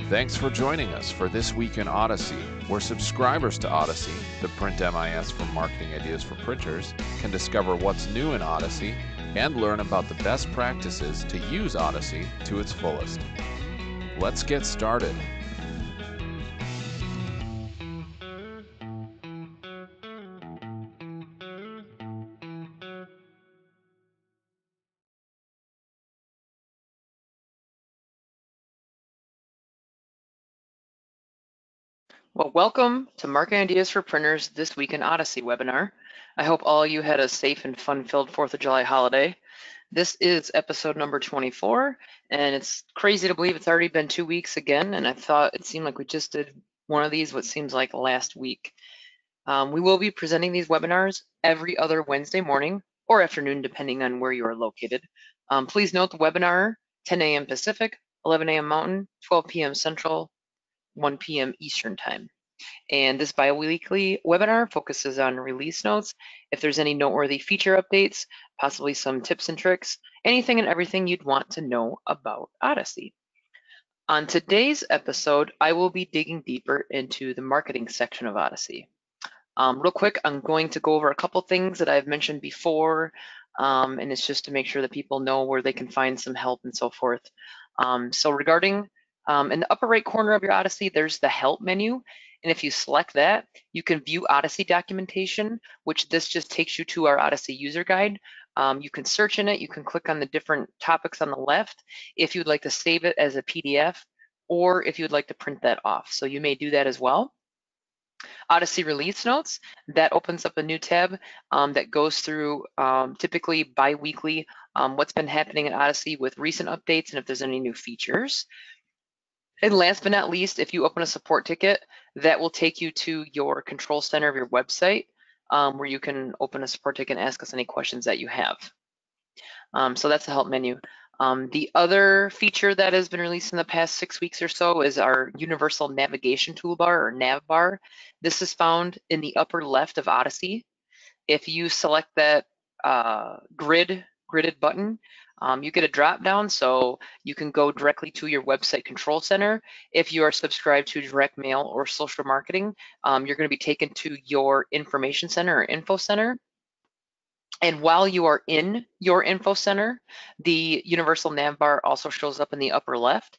Thanks for joining us for This Week in Odyssey, where subscribers to Odyssey, the print MIS for marketing ideas for printers, can discover what's new in Odyssey and learn about the best practices to use Odyssey to its fullest. Let's get started. Well, welcome to Marketing Ideas for Printers This Week in Odyssey webinar. I hope all you had a safe and fun-filled 4th of July holiday. This is episode number 24, and it's crazy to believe it's already been 2 weeks again, and I thought it seemed like we just did one of these, what seems like last week. We will be presenting these webinars every other Wednesday morning or afternoon, depending on where you are located. Please note the webinar, 10 a.m. Pacific, 11 a.m. Mountain, 12 p.m. Central, 1 p.m. Eastern Time. And this bi-weekly webinar focuses on release notes, if there's any noteworthy feature updates, possibly some tips and tricks, anything and everything you'd want to know about Odyssey. On today's episode, I will be digging deeper into the marketing section of Odyssey. Real quick, I'm going to go over a couple things that I've mentioned before, and it's just to make sure that people know where they can find some help and so forth. So regarding in the upper right corner of your Odyssey, there's the help menu. And if you select that, you can view Odyssey documentation, which this just takes you to our Odyssey user guide. You can search in it, you can click on the different topics on the left if you'd like to save it as a PDF or if you'd like to print that off. So you may do that as well. Odyssey release notes, that opens up a new tab that goes through typically bi-weekly what's been happening in Odyssey with recent updates and if there's any new features. And last but not least, if you open a support ticket, that will take you to your control center of your website where you can open a support ticket and ask us any questions that you have. So that's the help menu. The other feature that has been released in the past 6 weeks or so is our universal navigation toolbar or nav bar. This is found in the upper left of Odyssey. If you select that gridded button, you get a drop down so you can go directly to your website control center. If you are subscribed to direct mail or social marketing, you're going to be taken to your information center or info center. And while you are in your info center, the universal nav bar also shows up in the upper left.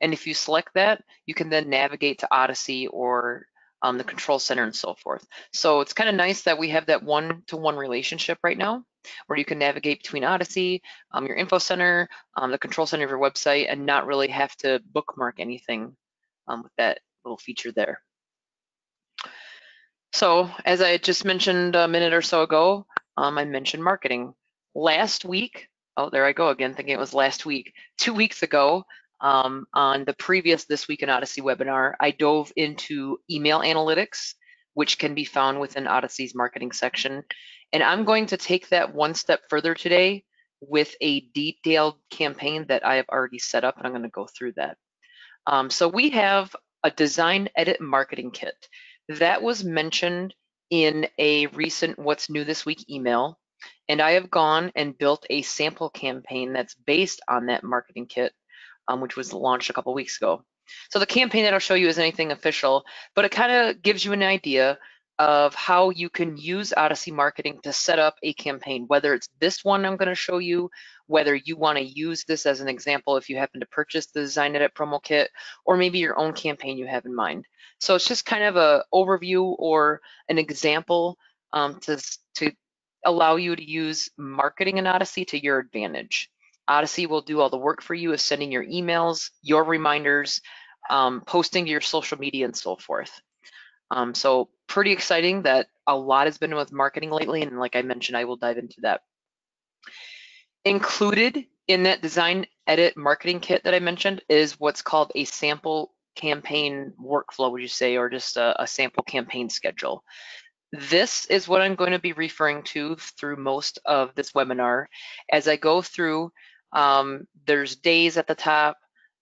And if you select that, you can then navigate to Odyssey or the control center and so forth. So it's kind of nice that we have that one-to-one relationship right now where you can navigate between Odyssey, your info center, the control center of your website, and not really have to bookmark anything with that little feature there. So as I just mentioned a minute or so ago, I mentioned marketing. Last week, oh, there I go again, thinking it was last week. 2 weeks ago, on the previous This Week in Odyssey webinar, I dove into email analytics, which can be found within Odyssey's marketing section. And I'm going to take that one step further today with a detailed campaign that I have already set up, and I'm going to go through that. So we have a design edit marketing kit that was mentioned in a recent What's New This Week email, and I have gone and built a sample campaign that's based on that marketing kit, which was launched a couple weeks ago. So the campaign that I'll show you isn't anything official, but it kind of gives you an idea of how you can use Odyssey marketing to set up a campaign, whether it's this one I'm going to show you, whether you want to use this as an example if you happen to purchase the Design Edit promo kit, or maybe your own campaign you have in mind. So it's just kind of an overview or an example to allow you to use marketing in Odyssey to your advantage. Odyssey will do all the work for you of sending your emails, your reminders, posting to your social media and so forth. So pretty exciting that a lot has been with marketing lately, and like I mentioned, I will dive into that. Included in that design edit marketing kit that I mentioned is what's called a sample campaign workflow, would you say, or just a sample campaign schedule. This is what I'm going to be referring to through most of this webinar. As I go through, there's days at the top,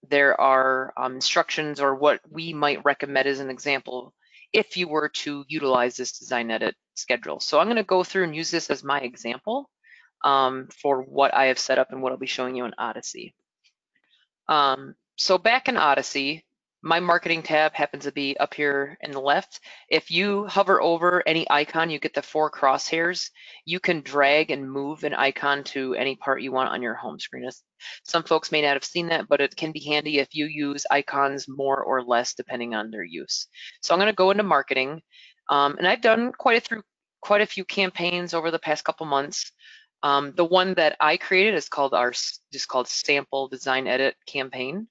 there are instructions or what we might recommend as an example if you were to utilize this design edit schedule. So I'm going to go through and use this as my example for what I have set up and what I'll be showing you in Odyssey. So back in Odyssey, My marketing tab happens to be up here in the left. If you hover over any icon, you get the 4 crosshairs. You can drag and move an icon to any part you want on your home screen. Some folks may not have seen that, but it can be handy if you use icons more or less depending on their use. So I'm going to go into marketing, and I've done quite a few campaigns over the past couple months. The one that I created is called just called Sample Design Edit Campaign.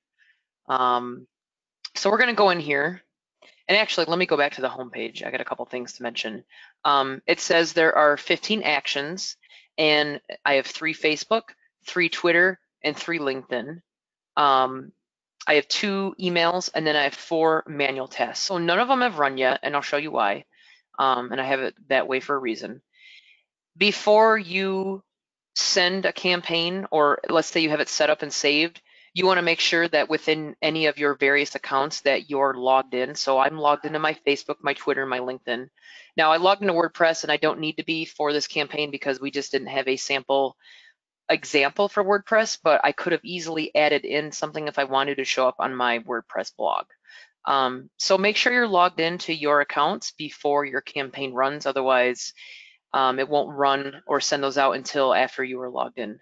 So we're going to go in here, and actually, let me go back to the home page. I got a couple things to mention. It says there are 15 actions, and I have 3 Facebook, 3 Twitter, and 3 LinkedIn. I have 2 emails, and then I have 4 manual tasks. So none of them have run yet, and I'll show you why. And I have it that way for a reason. Before you send a campaign, or let's say you have it set up and saved, you want to make sure that within any of your various accounts that you're logged in. So I'm logged into my Facebook, my Twitter, my LinkedIn. Now I logged into WordPress, and I don't need to be for this campaign because we just didn't have a sample example for WordPress, but I could have easily added in something if I wanted to show up on my WordPress blog. So make sure you're logged into your accounts before your campaign runs. Otherwise, it won't run or send those out until after you are logged in.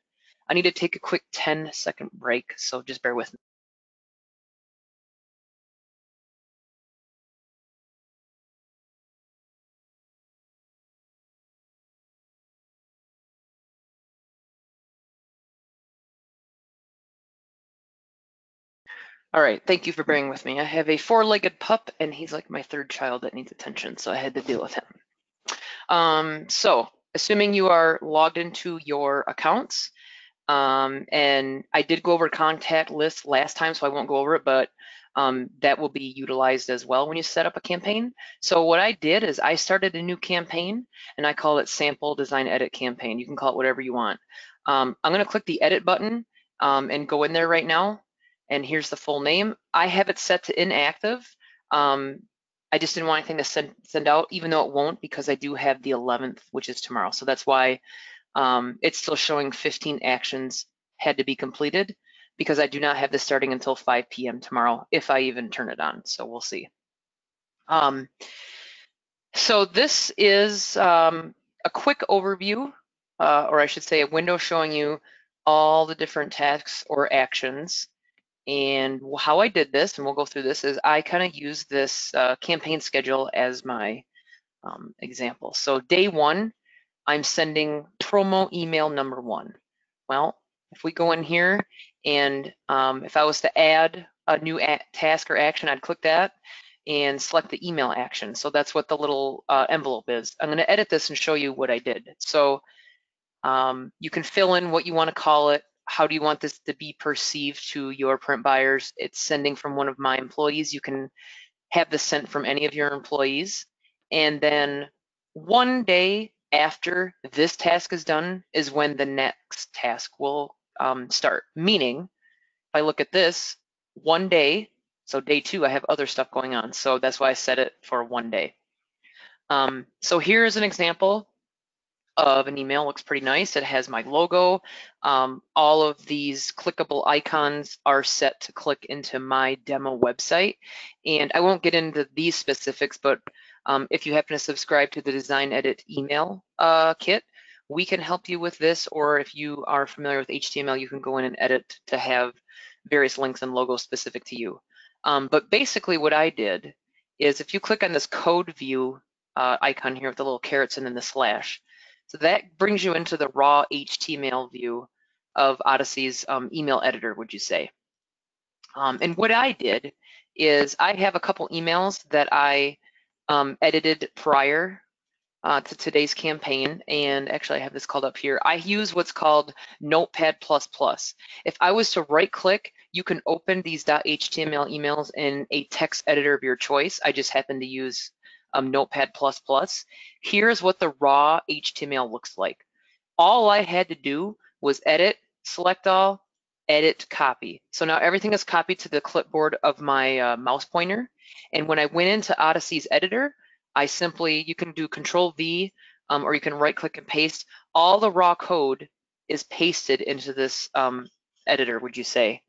I need to take a quick 10-second break, so just bear with me. All right, thank you for bearing with me. I have a 4-legged pup, and he's like my 3rd child that needs attention, so I had to deal with him. So assuming you are logged into your accounts, and I did go over contact lists last time, so I won't go over it, but that will be utilized as well when you set up a campaign. So what I did is I started a new campaign, and I call it Sample Design Edit Campaign. You can call it whatever you want. I'm going to click the edit button and go in there right now. And here's the full name. I have it set to inactive. I just didn't want anything to send out, even though it won't, because I do have the 11th, which is tomorrow. So that's why it's still showing 15 actions had to be completed, because I do not have this starting until 5 p.m. tomorrow, if I even turn it on. So we'll see. So this is a quick overview, or I should say a window showing you all the different tasks or actions. And how I did this, and we'll go through this, is I kind of use this campaign schedule as my example. So day 1, I'm sending promo email number 1. Well, if we go in here, and if I was to add a new task or action, I'd click that and select the email action. So that's what the little envelope is. I'm going to edit this and show you what I did. So you can fill in what you want to call it. How do you want this to be perceived to your print buyers? It's sending from one of my employees. You can have this sent from any of your employees. And then one day after this task is done is when the next task will start. Meaning, if I look at this, one day, so day 2, I have other stuff going on. So that's why I set it for one day. So here's an example of an email. Looks pretty nice. It has my logo. All of these clickable icons are set to click into my demo website. And I won't get into these specifics, but if you happen to subscribe to the Design Edit email kit, we can help you with this. Or if you are familiar with HTML, you can go in and edit to have various links and logos specific to you. But basically what I did is, if you click on this code view icon here with the little carrots and then the slash, so that brings you into the raw HTML view of Odyssey's email editor, would you say. And what I did is I have a couple emails that I edited prior to today's campaign. And actually, I have this called up here. I use what's called Notepad++. If I was to right click, you can open these .html emails in a text editor of your choice. I just happen to use Notepad++. Here's what the raw HTML looks like. All I had to do was edit, select all, edit, copy. So now everything is copied to the clipboard of my mouse pointer. And when I went into Odyssey's editor, you can do Control V, or you can right click and paste. All the raw code is pasted into this editor, would you say?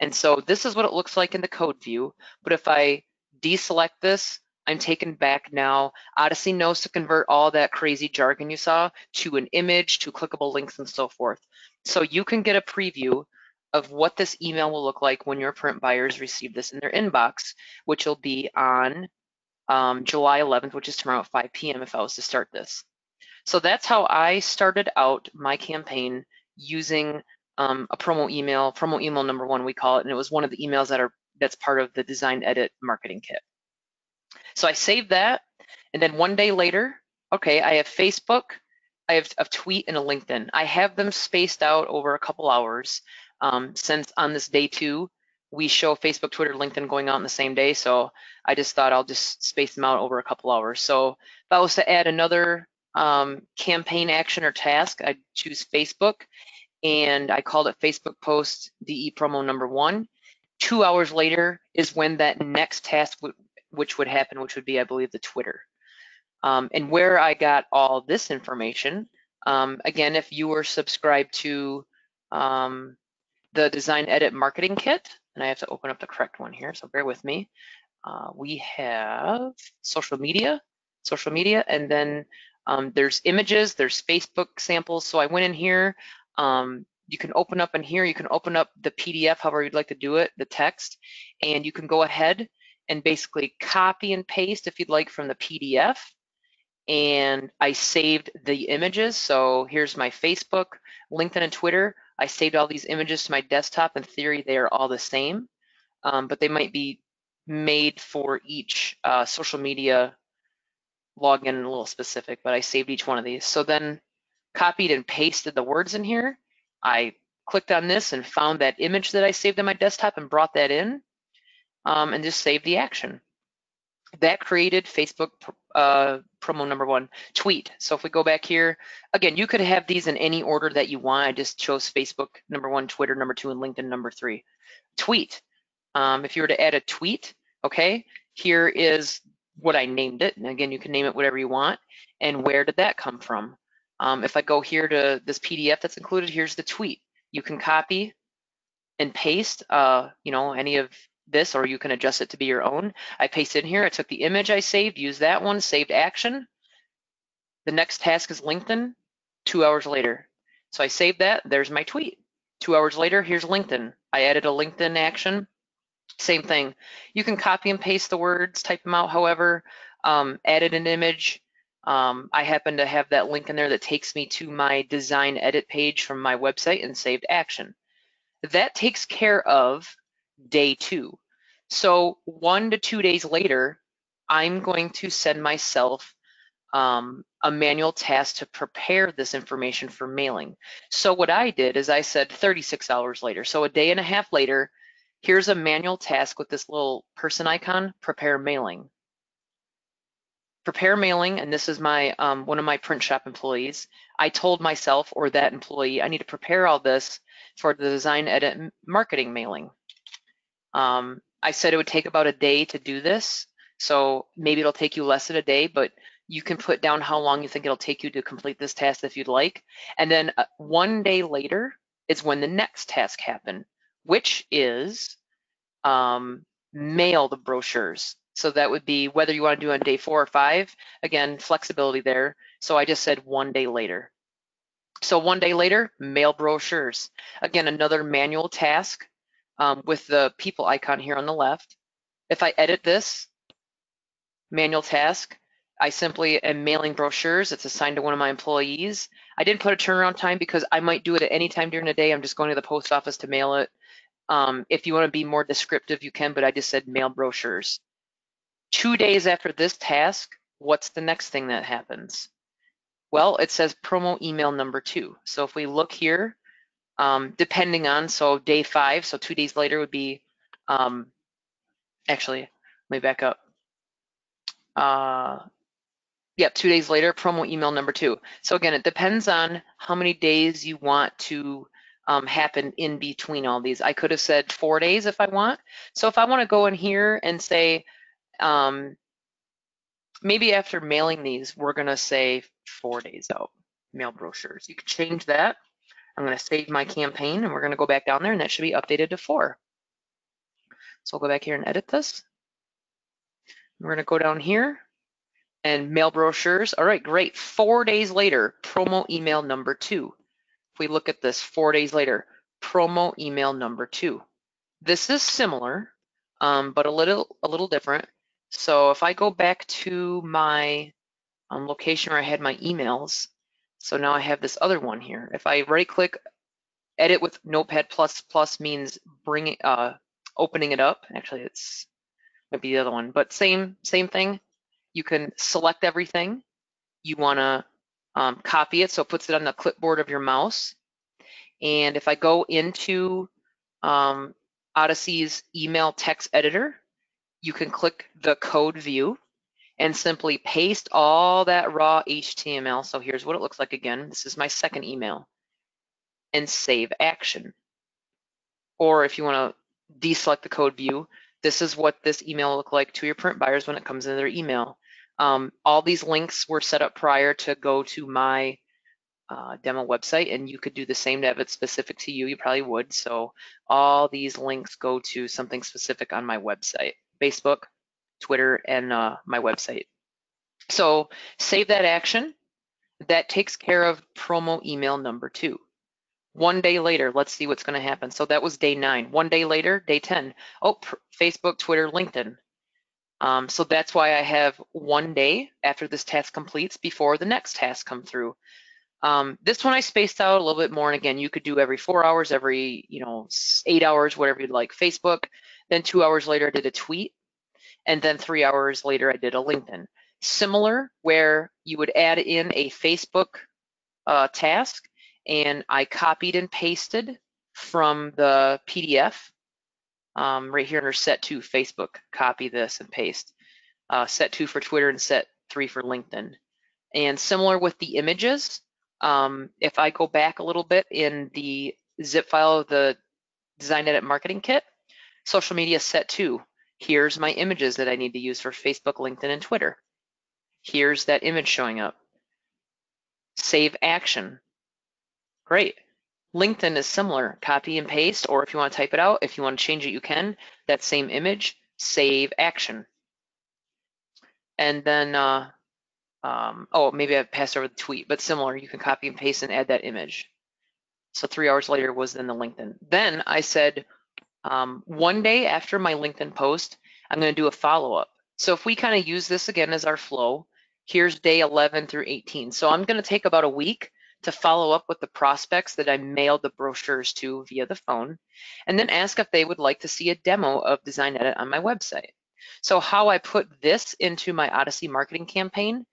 And so this is what it looks like in the code view. But if I deselect this, I'm taken back now. Odyssey knows to convert all that crazy jargon you saw to an image, to clickable links, and so forth. So you can get a preview of what this email will look like when your print buyers receive this in their inbox, which will be on July 11th, which is tomorrow at 5 p.m. if I was to start this. So that's how I started out my campaign using a promo email number one, we call it, and it was one of the emails that's part of the design edit marketing kit. So I saved that, and then one day later, okay, I have Facebook, I have a tweet and a LinkedIn. I have them spaced out over a couple hours since on this day 2, we show Facebook, Twitter, LinkedIn going out on the same day. So I just thought I'll just space them out over a couple hours. So if I was to add another campaign action or task, I'd choose Facebook, and I called it Facebook post DE promo number 1. 2 hours later is when that next task which would happen, which would be, I believe, the Twitter. And where I got all this information, again, if you were subscribed to the Design Edit Marketing Kit, and I have to open up the correct one here, so bear with me. We have social media, and then there's images, there's Facebook samples. So I went in here. You can open up in here, you can open up the PDF, however you'd like to do it, the text, and you can go ahead and basically copy and paste if you'd like from the PDF. And I saved the images. So here's my Facebook, LinkedIn, and Twitter. I saved all these images to my desktop. In theory, they are all the same, but they might be made for each social media login a little specific, but I saved each one of these. So then copied and pasted the words in here. I clicked on this and found that image that I saved on my desktop and brought that in and just saved the action. That created Facebook promo number 1 tweet. So if we go back here, again, you could have these in any order that you want. I just chose Facebook number 1, Twitter number 2, and LinkedIn number 3. Tweet. If you were to add a tweet, okay, here is what I named it. And again, you can name it whatever you want. And where did that come from? If I go here to this PDF that's included, here's the tweet. You can copy and paste, any of this, or you can adjust it to be your own. I pasted in here. I took the image I saved, used that one, saved action. The next task is LinkedIn. 2 hours later. So I saved that. There's my tweet. 2 hours later, here's LinkedIn. I added a LinkedIn action. Same thing. You can copy and paste the words, type them out, however, added an image. I happen to have that link in there that takes me to my design edit page from my website and saved action. That takes care of day 2. So 1 to 2 days later, I'm going to send myself a manual task to prepare this information for mailing. So what I did is I said 36 hours later. So a day and a half later, here's a manual task with this little person icon, prepare mailing. Prepare mailing, and this is my one of my print shop employees. I told myself, or that employee, I need to prepare all this for the design edit marketing mailing. I said it would take about a day to do this, so maybe it'll take you less than a day, but you can put down how long you think it'll take you to complete this task if you'd like. And then 1 day later is when the next task happened, which is mail the brochures. So that would be whether you want to do it on day 4 or 5. Again, flexibility there. So I just said 1 day later. So 1 day later, mail brochures. Again, another manual task with the people icon here on the left. If I edit this, manual task, I simply am mailing brochures. It's assigned to one of my employees. I didn't put a turnaround time because I might do it at any time during the day. I'm just going to the post office to mail it. If you want to be more descriptive, you can, but I just said mail brochures. 2 days after this task, what's the next thing that happens? Well, it says promo email number 2. So if we look here, depending on, so day 5, so 2 days later would be, actually, let me back up. Yep, 2 days later, promo email number 2. So again, it depends on how many days you want to happen in between all these. I could have said 4 days if I want. So if I want to go in here and say, maybe after mailing these, we're going to say 4 days out, mail brochures. You can change that. I'm going to save my campaign and we're going to go back down there and that should be updated to 4. So we'll go back here and edit this. We're gonna go down here and mail brochures. All right, great. 4 days later, promo email number 2. If we look at this 4 days later, promo email number 2. This is similar, but a little different. So if I go back to my location where I had my emails, so now I have this other one here. If I right click, edit with Notepad++ means opening it up. Actually, it's might be the other one, but same thing. You can select everything. You want to copy it, so it puts it on the clipboard of your mouse. And if I go into Odyssey's email text editor, you can click the code view and simply paste all that raw HTML. So here's what it looks like again. This is my second email. And save action. Or if you want to deselect the code view, this is what this email will look like to your print buyers when it comes into their email. All these links were set up prior to go to my demo website, and you could do the same to have it specific to you. You probably would. So all these links go to something specific on my website, Facebook, Twitter, and my website. So save that action. That takes care of promo email number 2. 1 day later, let's see what's going to happen. So that was day 9. 1 day later, day 10. Oh, Facebook, Twitter, LinkedIn. So that's why I have 1 day after this task completes before the next task come through. This one I spaced out a little bit more, and again, you could do every 4 hours, every 8 hours, whatever you'd like. Facebook. Then 2 hours later, I did a tweet, and then 3 hours later, I did a LinkedIn. Similar, where you would add in a Facebook task, and I copied and pasted from the PDF right here under set 2, Facebook. Copy this and paste. Set 2 for Twitter and set 3 for LinkedIn. And similar with the images, if I go back a little bit in the zip file of the Design Edit Marketing Kit, social media set 2. Here's my images that I need to use for Facebook, LinkedIn, and Twitter. Here's that image showing up. Save action. Great. LinkedIn is similar. Copy and paste, or if you want to type it out, if you want to change it, you can. That same image, save action. And then, oh, maybe I passed over the tweet, but similar. You can copy and paste and add that image. So 3 hours later was then the LinkedIn. Then I said, 1 day after my LinkedIn post, I'm going to do a follow-up. So if we kind of use this again as our flow, here's day 11 through 18. So I'm going to take about a week to follow up with the prospects that I mailed the brochures to via the phone, and then ask if they would like to see a demo of Design Edit on my website. So how I put this into my Odyssey marketing campaign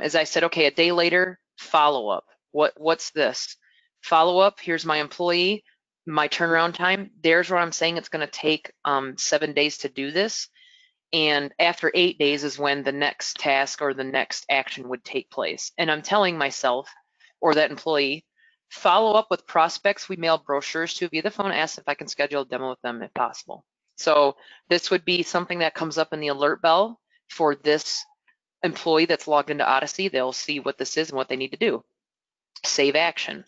is I said, okay, a day later, follow up. What's this? Follow up, here's my employee, my turnaround time. There's where I'm saying it's going to take 7 days to do this. And after 8 days is when the next task or the next action would take place. And I'm telling myself or that employee, follow up with prospects we mail brochures to via the phone, ask if I can schedule a demo with them if possible. So this would be something that comes up in the alert bell for this employee that's logged into Odyssey. They'll see what this is and what they need to do. Save action.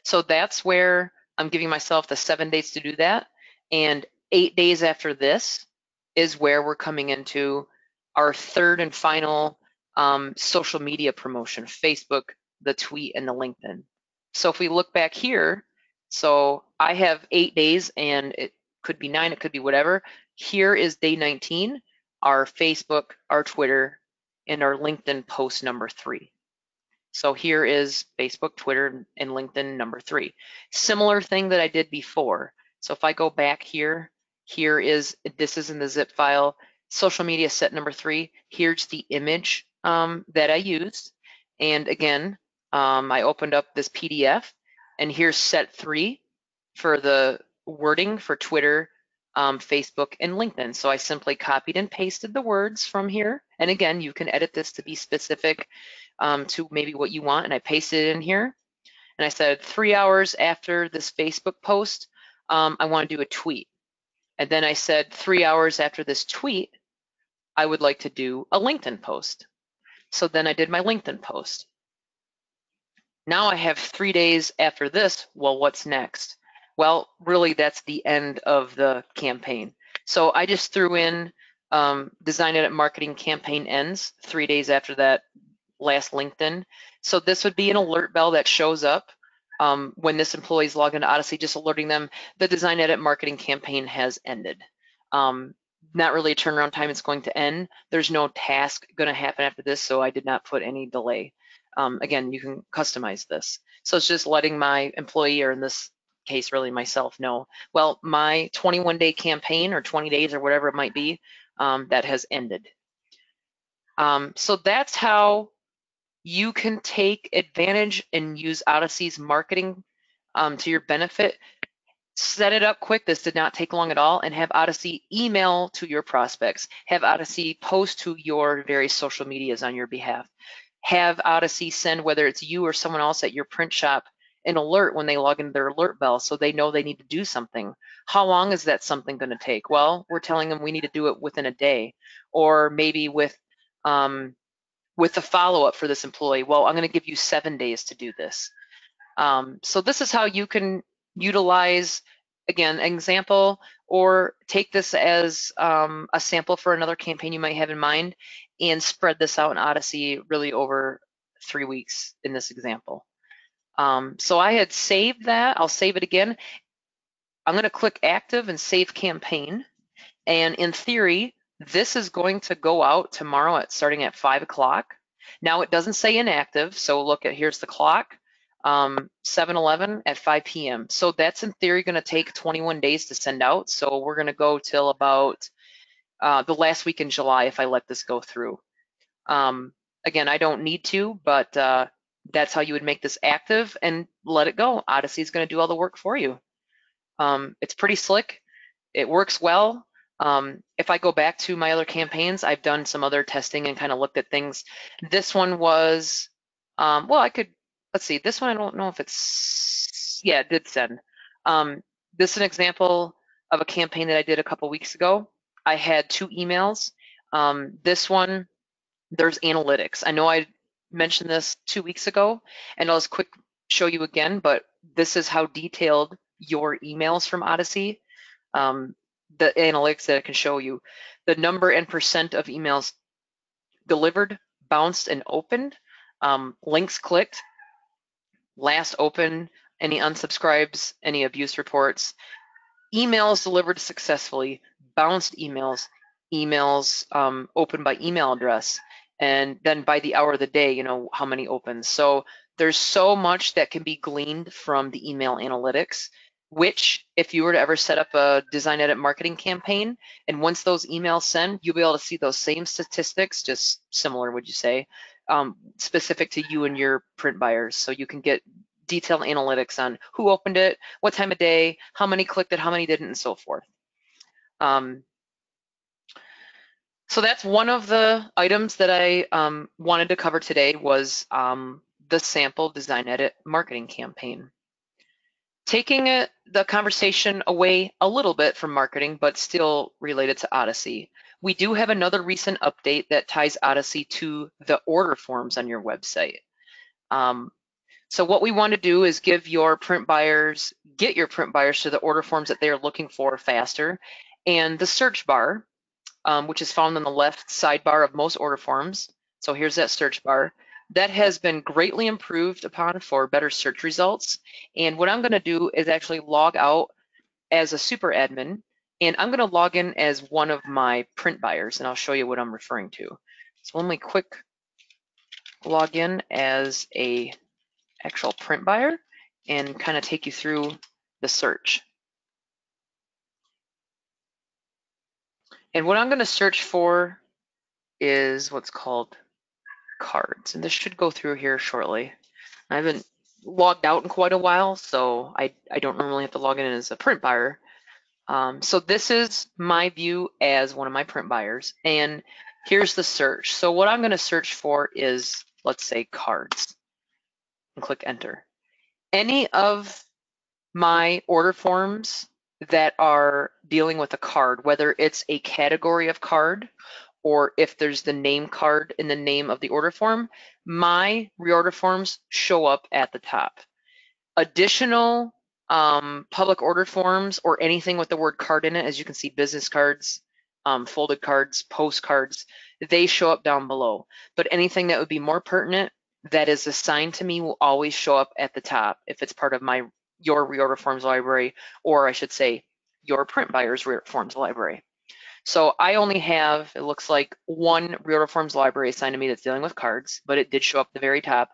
So that's where I'm giving myself the 7 days to do that. And 8 days after this is where we're coming into our third and final social media promotion, Facebook, the tweet, and the LinkedIn. So if we look back here, so I have 8 days, and it could be 9, it could be whatever. Here is day 19, our Facebook, our Twitter, and our LinkedIn post number 3. So here is Facebook, Twitter, and LinkedIn number 3. Similar thing that I did before. So if I go back here, this is in the zip file, social media set number 3. Here's the image that I used. And again, I opened up this PDF, and here's set 3 for the wording for Twitter, Facebook, and LinkedIn. So I simply copied and pasted the words from here. And again, you can edit this to be specific to maybe what you want. And I pasted it in here. And I said 3 hours after this Facebook post, I want to do a tweet. And then I said 3 hours after this tweet, I would like to do a LinkedIn post. So then I did my LinkedIn post. Now I have 3 days after this. Well, what's next? Well, really, that's the end of the campaign. So I just threw in design edit marketing campaign ends 3 days after that last LinkedIn. So this would be an alert bell that shows up when this employee is logged into Odyssey, just alerting them the design edit marketing campaign has ended. Not really a turnaround time, it's going to end. There's no task going to happen after this, so I did not put any delay. Again, you can customize this. So it's just letting my employee, or in this case, really myself, know, well, my 21-day campaign or 20 days or whatever it might be, that has ended. So that's how you can take advantage and use Odyssey's marketing to your benefit. Set it up quick. This did not take long at all. And have Odyssey email to your prospects. Have Odyssey post to your various social medias on your behalf. Have Odyssey send, whether it's you or someone else at your print shop, an alert when they log into their alert bell so they know they need to do something. How long is that something going to take? Well, we're telling them we need to do it within a day, or maybe with the follow-up for this employee. Well, I'm going to give you 7 days to do this. So this is how you can utilize, again, an example, or take this as a sample for another campaign you might have in mind, and spread this out in Odyssey really over 3 weeks in this example. So I had saved that. I'll save it again. I'm going to click active and save campaign. And in theory, this is going to go out tomorrow starting at 5 o'clock. Now it doesn't say inactive, so look at, here's the clock, 7:11 at 5 p.m. So that's in theory going to take 21 days to send out. So we're going to go till about the last week in July if I let this go through. Again, I don't need to, but that's how you would make this active and let it go. Odyssey is going to do all the work for you. It's pretty slick. It works well. If I go back to my other campaigns, I've done some other testing and kind of looked at things. This one was, well, let's see, this one I don't know if it's, yeah, it did send. This is an example of a campaign that I did a couple weeks ago. I had 2 emails. This one, there's analytics. I know I mentioned this 2 weeks ago, and I'll just quick show you again, but this is how detailed your emails from Odyssey, the analytics that it can show you. The number and percent of emails delivered, bounced, and opened, links clicked, last open, any unsubscribes, any abuse reports, emails delivered successfully, bounced emails, emails opened by email address, and then by the hour of the day, how many opens. So there's so much that can be gleaned from the email analytics, which if you were to ever set up a design edit marketing campaign, and once those emails send, you'll be able to see those same statistics, just similar, would you say, specific to you and your print buyers. So you can get detailed analytics on who opened it, what time of day, how many clicked it, how many didn't, and so forth. So that's one of the items that I wanted to cover today, was the sample design edit marketing campaign. Taking the conversation away a little bit from marketing, but still related to Odyssey, we do have another recent update that ties Odyssey to the order forms on your website. So what we want to do is get your print buyers to the order forms that they're looking for faster. And the search bar, which is found on the left sidebar of most order forms, so here's that search bar, that has been greatly improved upon for better search results. And what I'm going to do is actually log out as a super admin, and I'm going to log in as one of my print buyers, and I'll show you what I'm referring to. So let me quick log in as a actual print buyer and kind of take you through the search. And what I'm going to search for is what's called cards, and this should go through here shortly. I haven't logged out in quite a while, so I don't normally have to log in as a print buyer. So this is my view as one of my print buyers, and here's the search. So what I'm going to search for is, let's say, cards, and click enter. Any of my order forms that are dealing with a card, whether it's a category of card or if there's the name card in the name of the order form, my reorder forms show up at the top. Additional public order forms, or anything with the word card in it. As you can see, business cards, folded cards, postcards, they show up down below. But anything that would be more pertinent that is assigned to me will always show up at the top if it's part of your reorder forms library, or I should say your print buyer's reorder forms library. So I only have, it looks like, one reorder forms library assigned to me that's dealing with cards, but it did show up at the very top.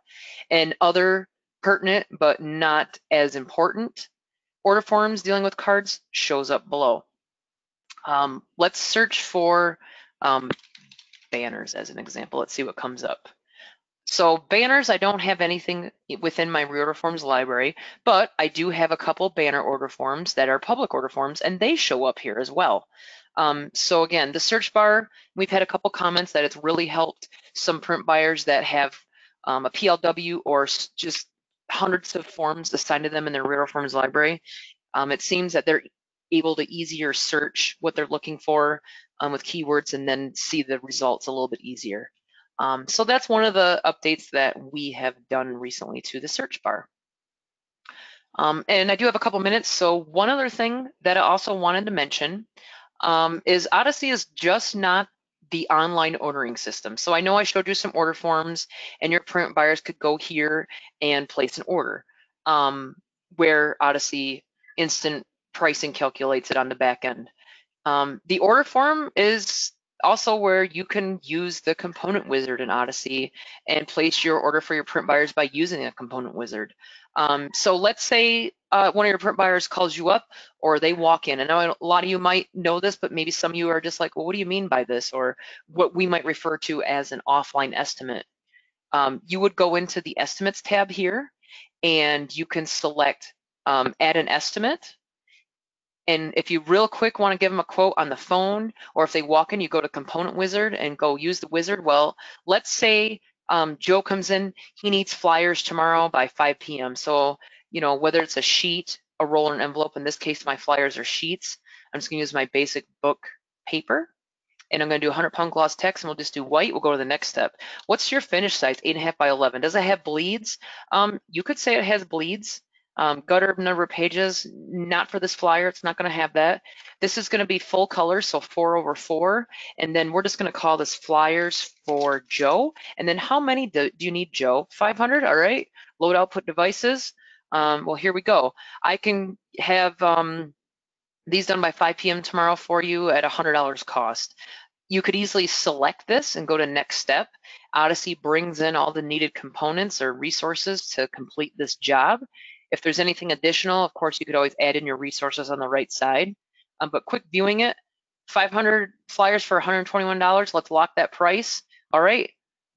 And other pertinent but not as important order forms dealing with cards shows up below. Let's search for banners as an example. Let's see what comes up. So banners, I don't have anything within my reorder forms library, but I do have a couple banner order forms that are public order forms, and they show up here as well. So again, the search bar, we've had a couple comments that it's really helped some print buyers that have a PLW or just hundreds of forms assigned to them in their reorder forms library. It seems that they're able to easier search what they're looking for with keywords and then see the results a little bit easier. So that's one of the updates that we have done recently to the search bar. And I do have a couple minutes, so one other thing that I also wanted to mention is Odyssey is just not the online ordering system. So I know I showed you some order forms, and your print buyers could go here and place an order, where Odyssey instant pricing calculates it on the back end. The order form is also where you can use the component wizard in Odyssey and place your order for your print buyers by using a component wizard. So let's say one of your print buyers calls you up, or they walk in. I know a lot of you might know this, but maybe some of you are just like, well, what do you mean by this? Or what we might refer to as an offline estimate. You would go into the estimates tab here, and you can select add an estimate. And if you real quick want to give them a quote on the phone, or if they walk in, you go to Component Wizard and go use the wizard. Well, let's say Joe comes in, he needs flyers tomorrow by 5 p.m. So, whether it's a sheet, a roll, or an envelope, in this case, my flyers are sheets. I'm just going to use my basic book paper, and I'm going to do 100-pound gloss text, and we'll just do white. We'll go to the next step. What's your finish size? 8.5 by 11. Does it have bleeds? You could say it has bleeds. Gutter number of pages, not for this flyer. It's not going to have that. This is going to be full color, so 4/4. And then we're just going to call this flyers for Joe. And then how many do you need, Joe? 500? All right. Load output devices. Well, here we go. I can have these done by 5 p.m. tomorrow for you at $100 cost. You could easily select this and go to next step. Odyssey brings in all the needed components or resources to complete this job. If there's anything additional, of course, you could always add in your resources on the right side. But quick viewing it, 500 flyers for $121. Let's lock that price. All right,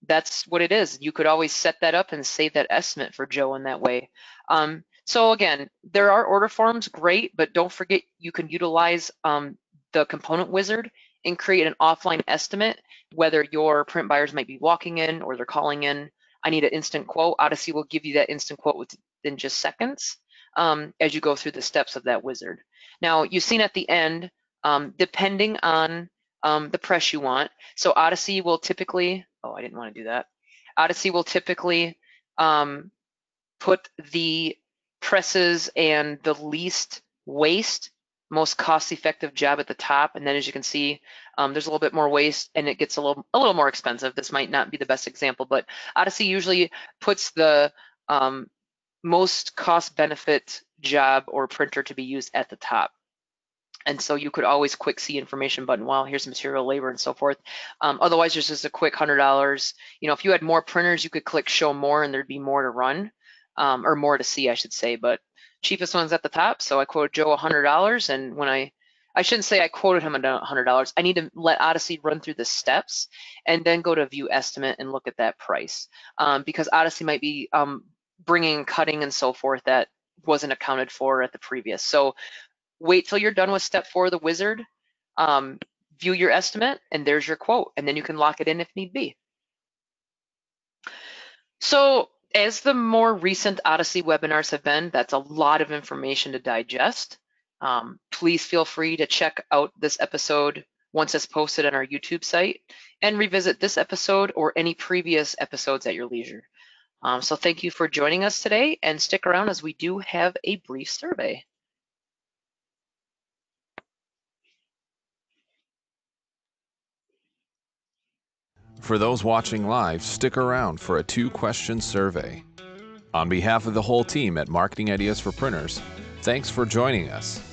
that's what it is. You could always set that up and save that estimate for Joe in that way. So again, there are order forms, great, but don't forget you can utilize the component wizard and create an offline estimate, whether your print buyers might be walking in or they're calling in. I need an instant quote. Odyssey will give you that instant quote within just seconds as you go through the steps of that wizard. Now, you've seen at the end, depending on the press you want. So Odyssey will typically, oh, I didn't want to do that. Odyssey will typically put the presses and the least waste, most cost-effective job at the top, and then as you can see, there's a little bit more waste and it gets a little more expensive. This might not be the best example, but Odyssey usually puts the most cost-benefit job or printer to be used at the top. And so you could always quick see information button. Well, here's material, labor, and so forth. Otherwise, there's just a quick $100. If you had more printers, you could click show more and there'd be more to run, or more to see, I should say. But cheapest one's at the top. So I quoted Joe $100. And when I shouldn't say I quoted him $100. I need to let Odyssey run through the steps and then go to view estimate and look at that price. Because Odyssey might be bringing cutting and so forth that wasn't accounted for at the previous. So wait till you're done with step 4 of the wizard, view your estimate, and there's your quote, and then you can lock it in if need be. So as the more recent Odyssey webinars have been, that's a lot of information to digest. Please feel free to check out this episode once it's posted on our YouTube site and revisit this episode or any previous episodes at your leisure. So thank you for joining us today, and stick around as we do have a brief survey. For those watching live, stick around for a 2-question survey. On behalf of the whole team at Marketing Ideas for Printers, thanks for joining us.